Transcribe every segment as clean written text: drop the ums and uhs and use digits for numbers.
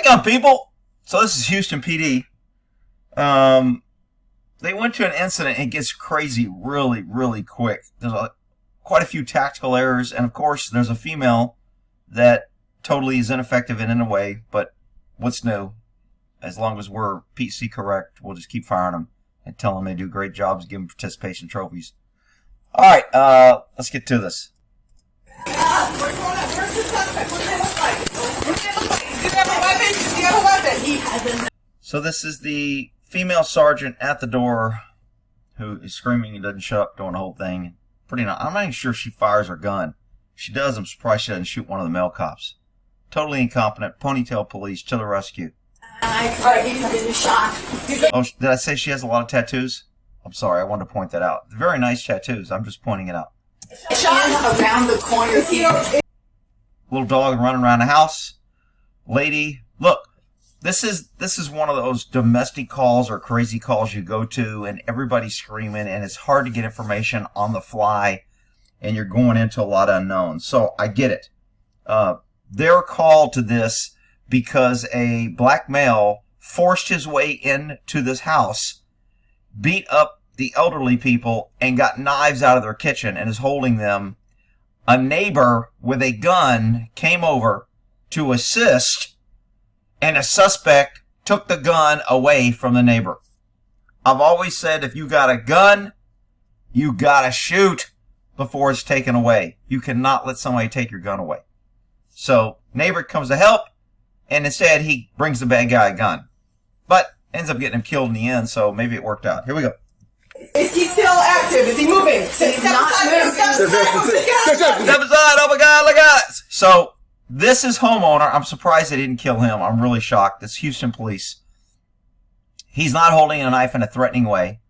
Hang on, people. So this is Houston PD. They went to an incident and it gets crazy really, really quick. There's quite a few tactical errors, and of course, there's a female that totally is ineffective in a way, but what's new? As long as we're PC correct, we'll just keep firing them and tell them they do great jobs, give them participation trophies. All right, let's get to this. So this is the female sergeant at the door who is screaming and doesn't shut up during the whole thing. I'm not even sure she fires her gun. If she does, I'm surprised she doesn't shoot one of the male cops. Totally incompetent. Ponytail police to the rescue. Oh, did I say she has a lot of tattoos? I'm sorry, I wanted to point that out. Very nice tattoos. I'm just pointing it out. Around the corner here. Little dog running around the house. Lady, look. This is one of those domestic calls or crazy calls you go to and everybody's screaming and it's hard to get information on the fly and you're going into a lot of unknowns. So I get it. They're called to this because a black male forced his way into this house, beat up the elderly people, and got knives out of their kitchen and is holding them. A neighbor with a gun came over to assist, and a suspect took the gun away from the neighbor. I've always said if you got a gun, you gotta shoot before it's taken away. You cannot let somebody take your gun away. So neighbor comes to help, and instead he brings the bad guy a gun. But ends up getting him killed in the end, so maybe it worked out. Here we go. Is he still active? Is he moving? Step aside, oh my God, look at it. So this is homeowner. I'm surprised they didn't kill him. I'm really shocked. It's Houston police. He's not holding a knife in a threatening way.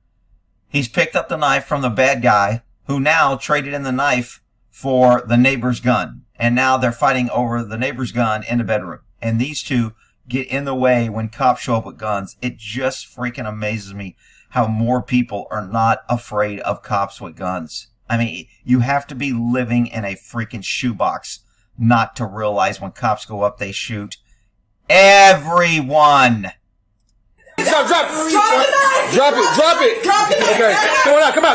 He's picked up the knife from the bad guy who now traded in the knife for the neighbor's gun. And now they're fighting over the neighbor's gun in the bedroom. And these two get in the way when cops show up with guns. It just freaking amazes me how more people are not afraid of cops with guns. I mean, you have to be living in a freaking shoebox not to realize when cops go up, they shoot everyone. Drop it. Okay, come out.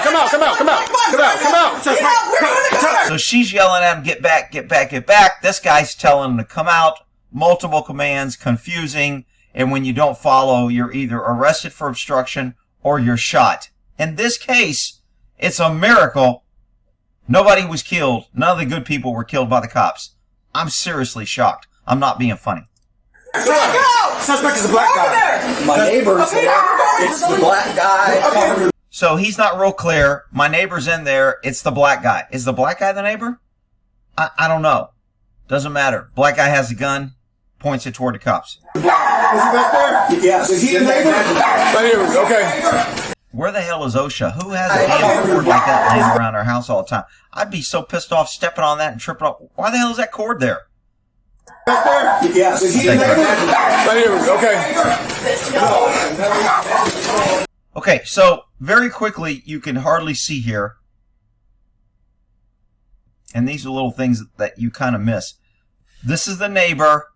So she's yelling at him, get back. This guy's telling him to come out. Multiple commands, confusing. And when you don't follow, you're either arrested for obstruction or you're shot. In this case, it's a miracle. Nobody was killed. None of the good people were killed by the cops. I'm seriously shocked. I'm not being funny. Suspect is a black guy. My neighbor's there. It's the black guy. So he's not real clear. My neighbor's in there. It's the black guy. Is the black guy the neighbor? I don't know. Doesn't matter. Black guy has a gun. Points it toward the cops. Is he back there? Yes. Is he the neighbor? Right here. Okay. Where the hell is OSHA? Who has a damn cord like that laying around their house all the time? I'd be so pissed off stepping on that and tripping up. Why the hell is that cord there? Back there? Yes. Is he the neighbor? Right here. Okay. Okay, so very quickly, you can hardly see here. And these are little things that you kind of miss. This is the neighbor.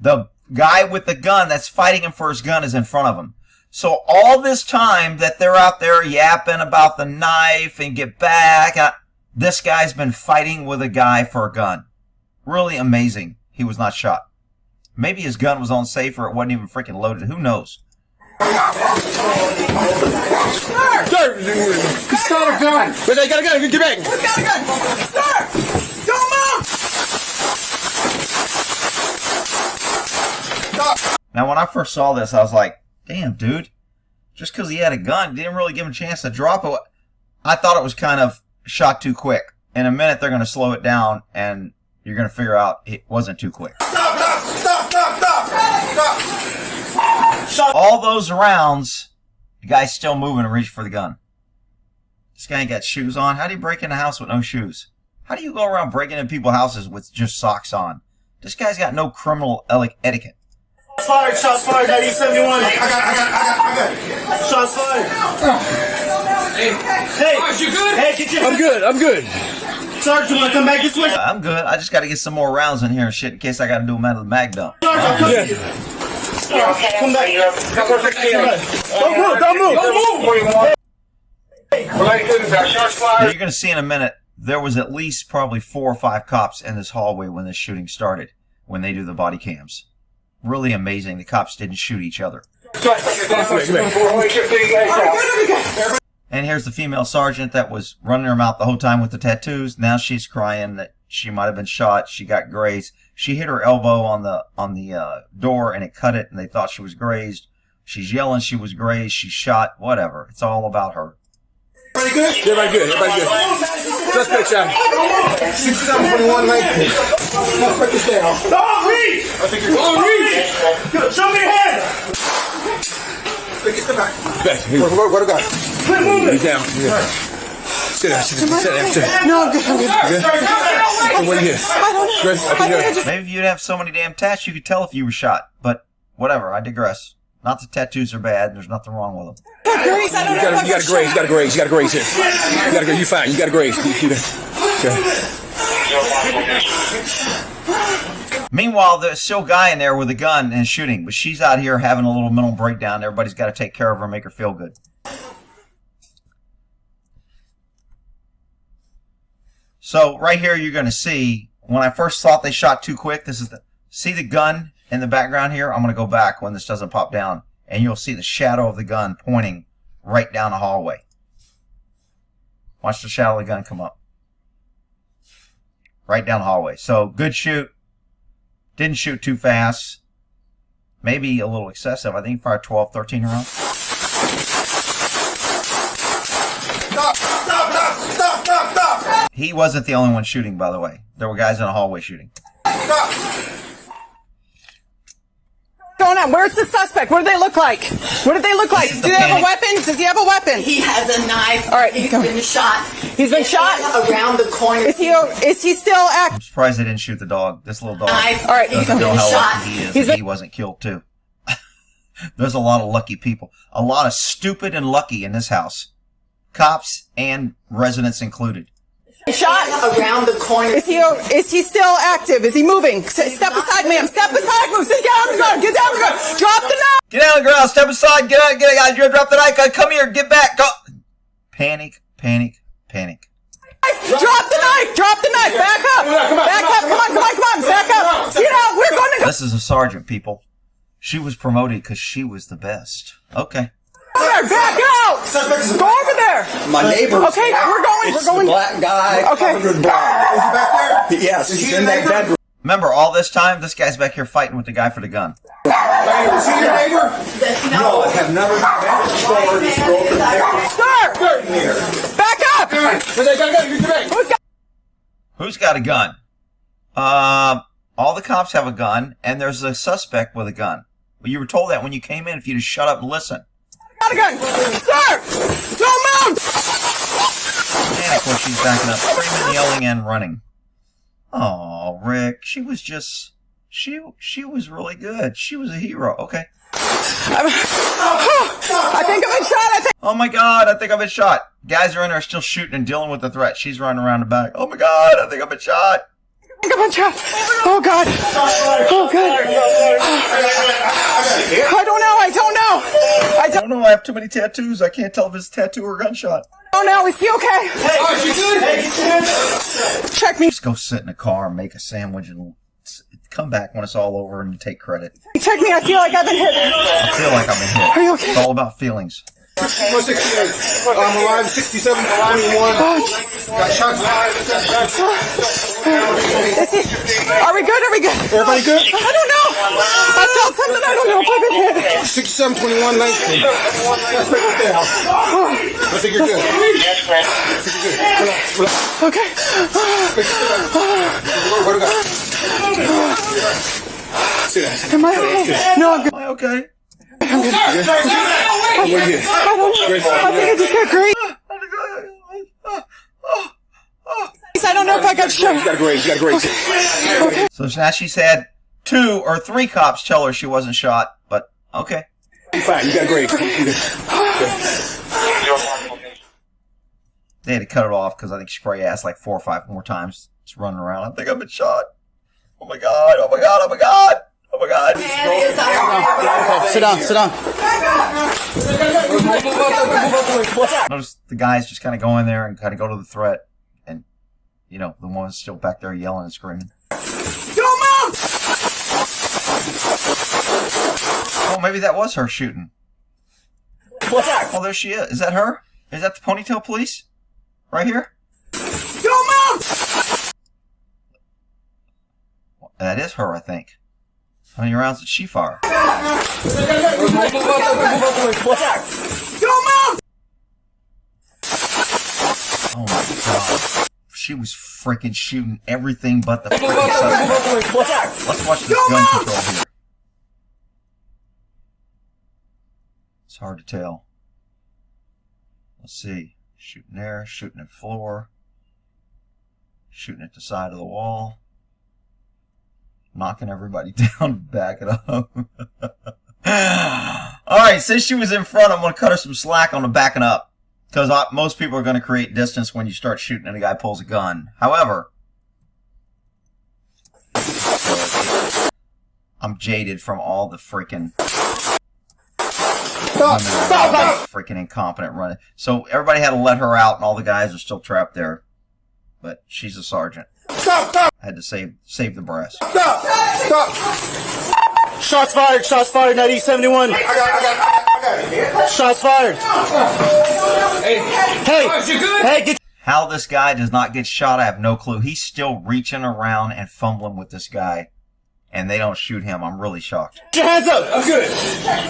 The guy with the gun that's fighting him for his gun is in front of him. So all this time that they're out there yapping about the knife and get back, this guy's been fighting with a guy for a gun. Really amazing he was not shot. Maybe his gun was on safe or it wasn't even freaking loaded. Who knows? Sir! He's got a gun! Wait, I got a gun! Get back! Who's got a gun? Sir! Don't move! Now, when I first saw this, I was like, damn, dude. Just because he had a gun, didn't really give him a chance to drop it. I thought it was kind of shot too quick. In a minute, they're going to slow it down, and you're going to figure out it wasn't too quick. Stop! All those rounds, the guy's still moving and reaching for the gun. This guy ain't got shoes on. How do you break in a house with no shoes? How do you go around breaking in people's houses with just socks on? This guy's got no criminal etiquette. Shots fired, 1971. I got it. Shots fired. Hey, you good? Hey, get your... I'm good. Sarge, you want to come back this way? I'm good. I just got to get some more rounds in here and shit in case I got to do them out of the mag dump. Yeah. Come back. Don't move. Don't move. Now, you're going to see in a minute, there was at least probably 4 or 5 cops in this hallway when this shooting started, when they do the body cams. Really amazing. The cops didn't shoot each other. And here's the female sergeant that was running her mouth the whole time with the tattoos. Now she's crying that she might have been shot. She got grazed. She hit her elbow on the door and it cut it, and they thought she was grazed. She's yelling she was grazed. She's shot. Whatever. It's all about her. Everybody good? Everybody good. Everybody good. Suspect shot. 6721 Langdon. Let's break this down. Don't reach! Don't reach! Show me your head! Get the back. Where the guy? Quit moving! He's down. Sit down. Sit down. No, I'm good. I'm good. What do you I don't know. Maybe if you'd have so many damn tats, you could tell if you were shot. But whatever, I digress. Not that tattoos are bad. There's nothing wrong with them. You got a graze. You got a graze. You got a graze here. You got a graze. You fine. You got a graze. Meanwhile, there's still a guy in there with a gun and shooting, but she's out here having a little mental breakdown. Everybody's got to take care of her and make her feel good. So right here, you're going to see, when I first thought they shot too quick, see the gun in the background here? I'm going to go back when this doesn't pop down, and you'll see the shadow of the gun pointing right down the hallway. Watch the shadow of the gun come up. Right down the hallway. So, good shoot. Didn't shoot too fast. Maybe a little excessive. I think he fired 12, 13 rounds. Stop! He wasn't the only one shooting, by the way. There were guys in the hallway shooting. Stop! Going on. Where's the suspect? What do they look like? What do they look like? Do they have a weapon? Does he have a weapon? He has a knife. All right, He's been shot. He's been shot around the corner. Is he still active? I'm surprised they didn't shoot the dog. This little dog. Knife. All right, Doesn't know how shot. lucky he is that he wasn't killed too. There's a lot of lucky people. A lot of stupid and lucky in this house. Cops and residents included. Shot around the corner. Is he still active? Is he moving? Step aside, ma'am. Step aside, move. Sit down on the ground. Get down on the ground. Drop the knife. Get down on the ground. Step aside. Get out. Get out. Drop the knife. Come here. Get back. Go. Panic. Panic. Panic. Drop the knife. Drop the knife. Back up. Back up. Come on. Back up. Get out. We're going to go. This is a sergeant, people. She was promoted because she was the best. Okay. There, back out! Go over there! My neighbor. Okay, we're going. It's the black guy. Okay. Covered in blood. Is he back there? Yes, he's in that bedroom. Remember, all this time, this guy's back here fighting with the guy for the gun. Is he your neighbor? No, I have never met this door. This broken here. Sir! Back up! Who's got a gun? All the cops have a gun, and there's a suspect with a gun. Well, you were told that when you came in, if you just shut up and listen. Got a gun! Sir! Don't move! And of course, she's backing up, screaming, yelling, and running. Oh, Rick, she was just... She was really good. She was a hero. Okay. I think I've been shot. Oh my God, I think I've been shot. Guys are in there still shooting and dealing with the threat. She's running around the back. Oh my God, I think I've been shot. I've been shot. Oh God. Oh God. I don't know. I don't know. I have too many tattoos. I can't tell if it's a tattoo or a gunshot. Oh no, is he okay? Check me. Just go sit in a car and make a sandwich and come back when it's all over and take credit. Check me. I feel like I've been hit. I feel like I've been hit. Are you okay? It's all about feelings. 168. I'm alive. 67 21. Got shots. Are we good? Everybody good? I don't know. I felt something. I don't know if I've been hit. 67 21 Langdon. Let's break it down. I think you're good. Relax. Okay. Where to go? See that? Am I okay? No, I'm good. Am I okay? I don't know. I think I just got great. I don't know if I got shot. You got a graze. Okay. So now she's had 2 or 3 cops tell her she wasn't shot, but okay. You're fine. You got a graze. They had to cut it off because I think she probably asked like 4 or 5 more times. It's running around. I think I've been shot. Oh my God. Oh my God. Oh my God. Oh my God. Okay, sit down, sit down. Notice the guys just kind of go in there and kind of go to the threat. And, you know, the woman's still back there yelling and screaming. Don't move! Oh, maybe that was her shooting. What's that? Oh, there she is. Is that her? Is that the ponytail police? Right here? Don't move! That is her, I think. How many rounds did she fire? What's that? Don't move! Oh my god. She was freaking shooting everything but the freaking suspect. What's that? Let's watch this gun control here. It's hard to tell. Let's see. Shooting there, shooting at floor, shooting at the side of the wall, knocking everybody down, backing up. Alright, since she was in front, I'm going to cut her some slack on the backing up. Because most people are going to create distance when you start shooting and a guy pulls a gun. However, I'm jaded from all the freaking freaking incompetent running. So everybody had to let her out, and all the guys are still trapped there. But she's a sergeant. Stop! Had to save the brass. Stop! Shots fired, 9071. I got it. Shots fired. Hey, get How this guy does not get shot, I have no clue. He's still reaching around and fumbling with this guy, and they don't shoot him. I'm really shocked. your hands up. I'm good.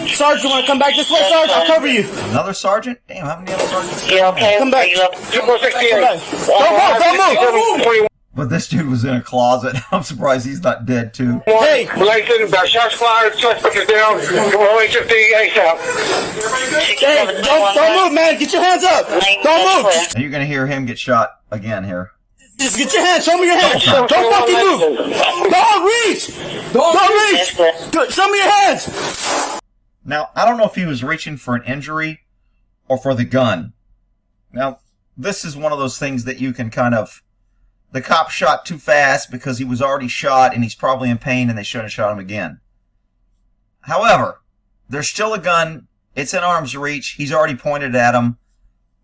Sarge, you want to come back this way, Sarge? I'll cover you. Another sergeant? Damn, how many other sergeants? You okay? Come back. Are you up? Come back. Don't move. But this dude was in a closet. I'm surprised he's not dead, too. Hey, Langdon, shots fired. Suspect is down. OHFD ASAP. hey, don't move, man. Get your hands up. Don't move. Now you're going to hear him get shot again here. Just get your hands. Show me your hands. Don't fucking move. Don't reach. Don't reach. Good. Show me your hands. Now, I don't know if he was reaching for an injury or for the gun. Now, this is one of those things that you can kind of... The cop shot too fast because he was already shot and he's probably in pain and they shouldn't have shot him again. However, there's still a gun. It's in arm's reach. He's already pointed at him.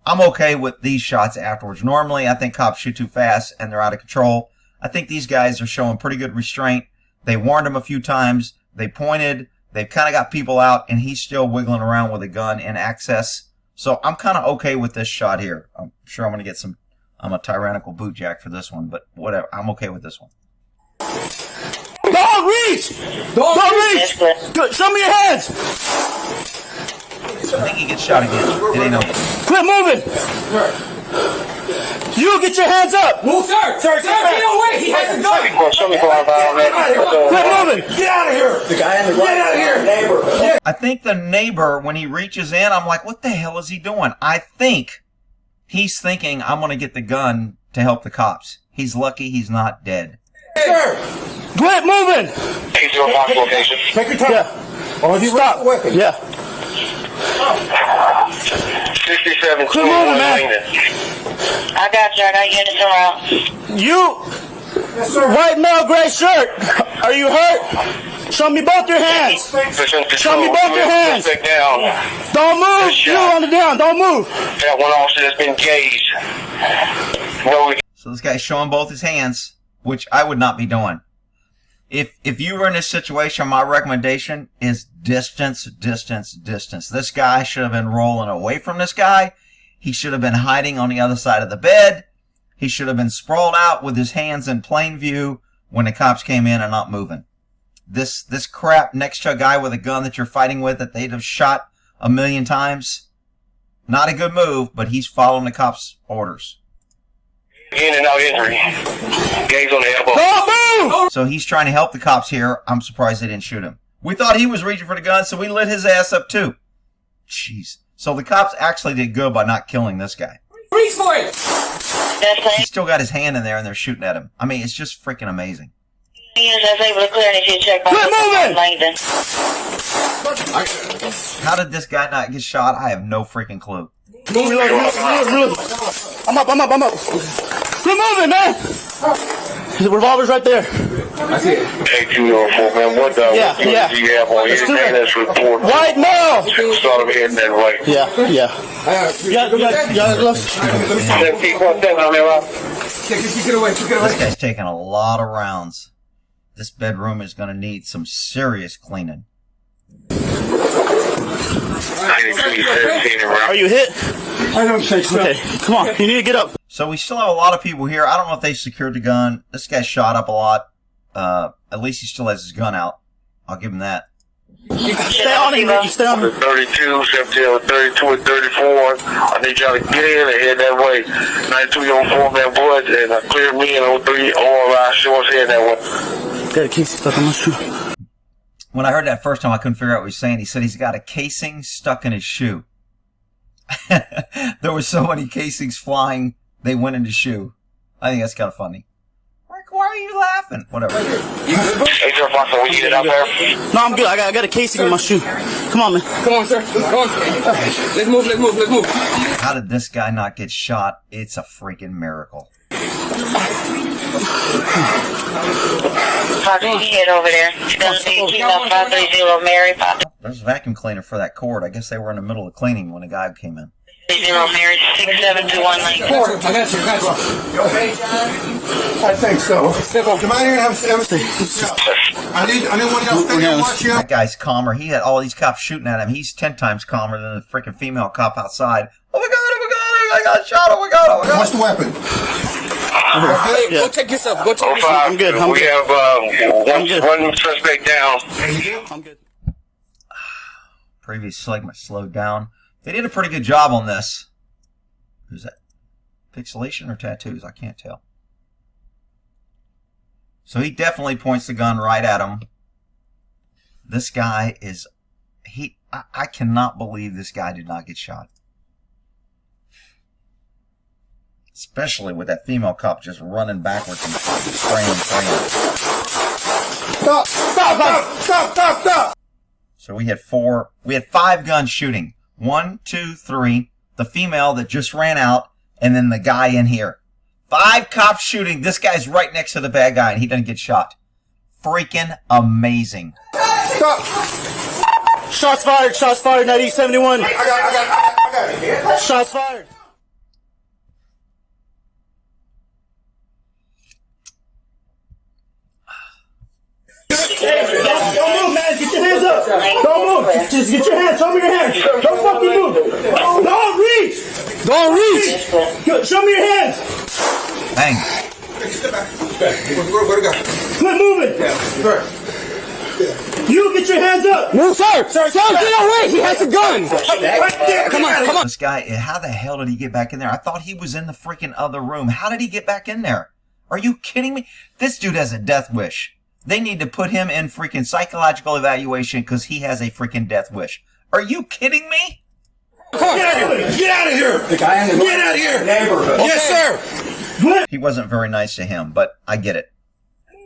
I'm okay with these shots afterwards. Normally, I think cops shoot too fast and they're out of control. I think these guys are showing pretty good restraint. They warned him a few times. They pointed. They've kind of got people out and he's still wiggling around with a gun in access. So I'm kind of okay with this shot here. I'm sure I'm going to get some... I'm a tyrannical bootjack for this one, but whatever. I'm okay with this one. Don't reach. Don't reach. Good. Show me your hands. I think he gets shot again. It ain't over. Quit moving. You get your hands up. Move, sir, get away. He has a gun. Quit moving. Get out of here. The guy in the right. Get out of here, neighbor. I think the neighbor, when he reaches in, I'm like, what the hell is he doing? I think he's thinking, I'm going to get the gun to help the cops. He's lucky he's not dead. Sir. Quit moving. Take your location. Take your time. Yeah. Or if you Stop. weapon. Yeah. 67. Quit moving, man. I got units around. You. Yes, sir. White male, gray shirt. Are you hurt? Show me both your hands. Show me both your hands. Don't move. You on the down. Don't move. That one officer has been tased. So this guy's showing both his hands, which I would not be doing. If you were in this situation, my recommendation is distance, distance, distance. This guy should have been rolling away from this guy. He should have been hiding on the other side of the bed. He should have been sprawled out with his hands in plain view when the cops came in and not moving. This crap next to a guy with a gun that you're fighting with that they'd have shot 1,000,000 times. Not a good move, but he's following the cops' orders. In and out injury. Gaze on the elbow. Don't move. So he's trying to help the cops here. I'm surprised they didn't shoot him. We thought he was reaching for the gun, so we lit his ass up too. Jeez. So the cops actually did good by not killing this guy. Reach for it! He's still got his hand in there and they're shooting at him. I mean, it's just freaking amazing. Units, I was able to clear if you check my Quit moving! Langdon. How did this guy not get shot? I have no freaking clue. Reload. I'm up. Quit moving, man. The revolver's right there. I see it. 8204, man. What do you have on anything that's reported? White male. Start of heading that way. Yeah. Keep on that on there, Rob. Get away. This guy's taking a lot of rounds. This bedroom is going to need some serious cleaning. Are you hit? I don't think so. Okay, come on. You need to get up. So we still have a lot of people here. I don't know if they secured the gun. This guy's shot up a lot. At least he still has his gun out. I'll give him that. Stay on him, Ricky. Stay on him. 32, 32 and 34. I need y'all to get in and head that way. 9204, man, boys, and clear me and 03 or shorts head that way. Got a case stuck on my shoe. When I heard that first time, I couldn't figure out what he was saying. He said he's got a casing stuck in his shoe. There were so many casings flying, they went in his shoe. I think that's kind of funny. Rick, why are you laughing? Whatever. Hey, sir, Fox, we get it out there? No, I'm good. I got a casing in my shoe. Come on, man. Come on, sir. Come on. Let's move. How did this guy not get shot? It's a freaking miracle. Fox, you head over there. It's going to be Kilo 530 Mary. There's a vacuum cleaner for that cord. I guess they were in the middle of cleaning when the guy came in. 30 Mary 67219. I got you. You okay? I think so. Come out here and have a seat. I need one else to watch you. That guy's calmer. He had all these cops shooting at him. He's 10 times calmer than the freaking female cop outside. Oh my god, I got shot. Oh my god. What's the weapon? Yeah. Go check yourself. Go check 05, yourself. I'm good. We have one suspect down. I'm good. Previous segment slowed down. They did a pretty good job on this. Who's that? Pixelation or tattoos? I can't tell. So he definitely points the gun right at him. This guy is... I cannot believe this guy did not get shot. Especially with that female cop just running backwards and spraying. Stop. So we had 5 guns shooting. 1, 2, 3. The female that just ran out, and then the guy in here. 5 cops shooting. This guy's right next to the bad guy, and he doesn't get shot. Freaking amazing. Stop. Shots fired. 9071. I got it. Shots fired. Hey, don't move, man. Get your hands up. Don't move. Just get your hands. Show me your hands. Don't fucking move. Don't reach. Show me your hands. Bang. Step back. Where to go? Quit moving. You get your hands up. Move, sir. Get away. He has a gun. Right there. Come on. This guy, how the hell did he get back in there? I thought he was in the freaking other room. How did he get back in there? Are you kidding me? This dude has a death wish. They need to put him in freaking psychological evaluation because he has a freaking death wish. Are you kidding me? Get out of here. Get out of here. Neighborhood. Yes, sir. He wasn't very nice to him, but I get it.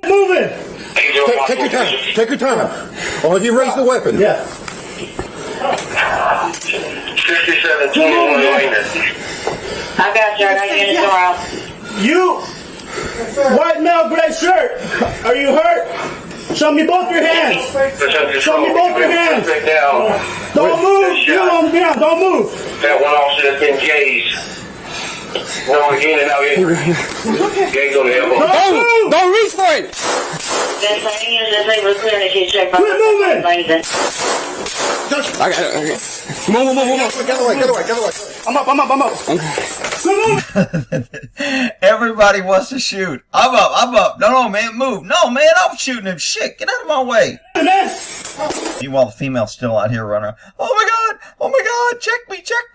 Moving. Take your time. Take your time. Oh, have you raised the weapon? Yeah. 6721 I got you. I got units around. You, white male, gray shirt. Are you hurt? Show me both your hands. Show me both your hands. Don't move. You on the ground. Don't move. That one officer that's been tased. No, again and out here. Gangs on the elbow. Don't reach for it. That's my units that's able to clear if you check my Quit moving. Langdon. I got it. Move. Get away. I'm up. Everybody wants to shoot. I'm up. No, man, move. No, man, I'm shooting him. Shit, get out of my way. Meanwhile, the female's still out here running around. Oh my god, check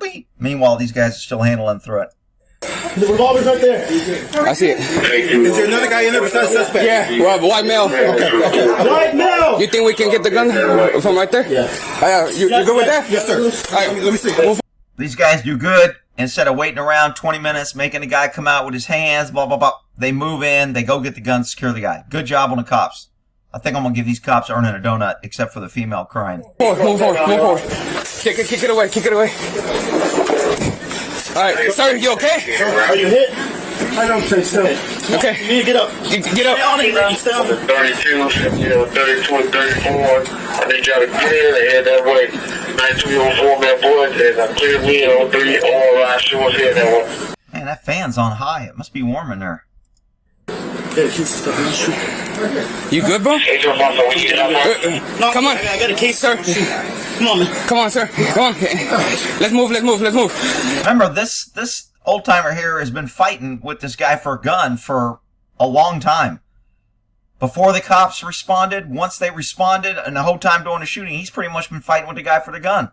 me. Meanwhile, these guys are still handling through it. The revolver's right there. I see it. Is there another guy in there besides suspect? Yeah, well, white male. Okay. White male. You think we can get the gun from right there? Yeah. You good with that? Yes, sir. All right, let me see. Move. These guys do good. Instead of waiting around 20 minutes, making the guy come out with his hands, blah, blah, blah. They move in, they go get the gun, secure the guy. Good job on the cops. I think I'm going to give these cops earning a donut, except for the female crying. Move forward. Kick it away. All right, sir, you okay? Are you hit? I don't think so. Okay. You need to get up. Get up. On it, bro. Stay on it. 32, 32 and 34. I need y'all to get in and head that way. 9204 man boys, and clear me and 03 all right, sure head that way. Man, that fan's on high. It must be warm in there. You good, bro? Hey, Joe Boston, we get up, No, Come on. I got a case, Sir. Come on, man. Come on, sir. Come on. Let's move. Remember, this old timer here has been fighting with this guy for a gun for a long time. Before the cops responded, once they responded, and the whole time during the shooting, he's pretty much been fighting with the guy for the gun.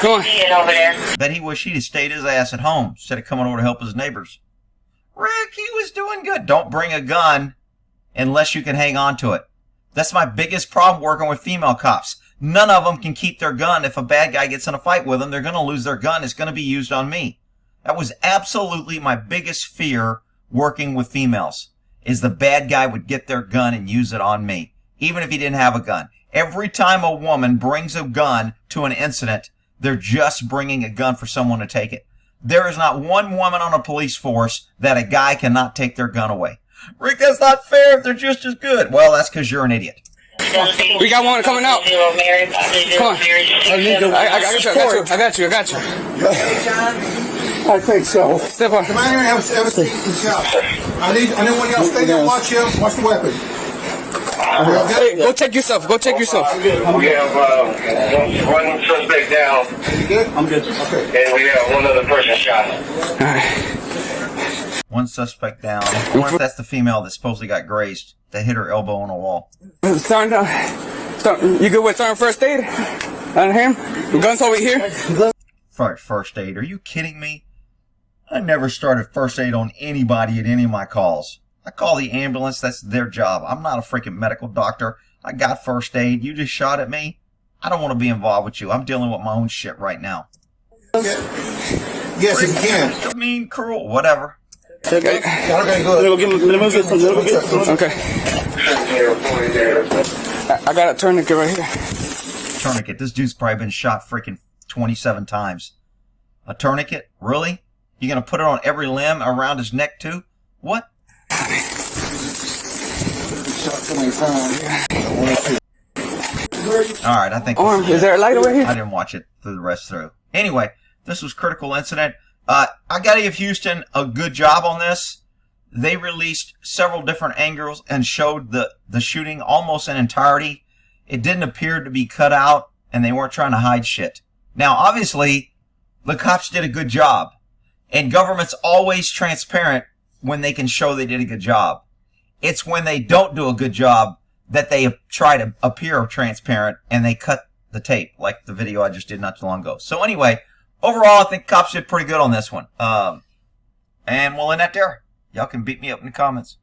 Come on. Over there. That he wished he'd have stayed his ass at home instead of coming over to help his neighbors. Rick, he was doing good. Don't bring a gun unless you can hang on to it. That's my biggest problem working with female cops. None of them can keep their gun. If a bad guy gets in a fight with them, they're going to lose their gun. It's going to be used on me. That was absolutely my biggest fear working with females, is the bad guy would get their gun and use it on me, even if he didn't have a gun. Every time a woman brings a gun to an incident, they're just bringing a gun for someone to take it. There is not one woman on a police force that a guy cannot take their gun away. Rick, that's not fair. They're just as good. Well, that's because you're an idiot. We got one coming out. Come on. I got you. I think so. Step on. Come on here and have a seat in the shop. I need one of y'all stay there and watch him. Watch the weapon. Hey, go check yourself. We have one suspect down, You good? I'm good. Okay. and we have one other person shot. One suspect down. I wonder if that's the female that supposedly got grazed, that hit her elbow on a wall. Sergeant, you good with starting first aid on him? The gun's over here. First aid? Are you kidding me? I never started first aid on anybody at any of my calls. I call the ambulance. That's their job. I'm not a freaking medical doctor. I got first aid. You just shot at me. I don't want to be involved with you. I'm dealing with my own shit right now. Yes, if you can. Mean, cruel, whatever. Okay, good. Let me go get some. Okay. I got a tourniquet right here. Tourniquet. This dude's probably been shot freaking 27 times. A tourniquet? Really? You gonna put it on every limb around his neck too? What? Alright, I think... Is there a light over here? I didn't watch it the rest through. Anyway, this was Critical Incident. I gotta give Houston a good job on this. They released several different angles and showed the shooting almost in entirety. It didn't appear to be cut out, and they weren't trying to hide shit. Now, obviously, the cops did a good job. And government's always transparent when they can show they did a good job. It's when they don't do a good job that they try to appear transparent and they cut the tape, like the video I just did not too long ago. So anyway, overall, I think cops did pretty good on this one. And we'll end that there. Y'all can beat me up in the comments.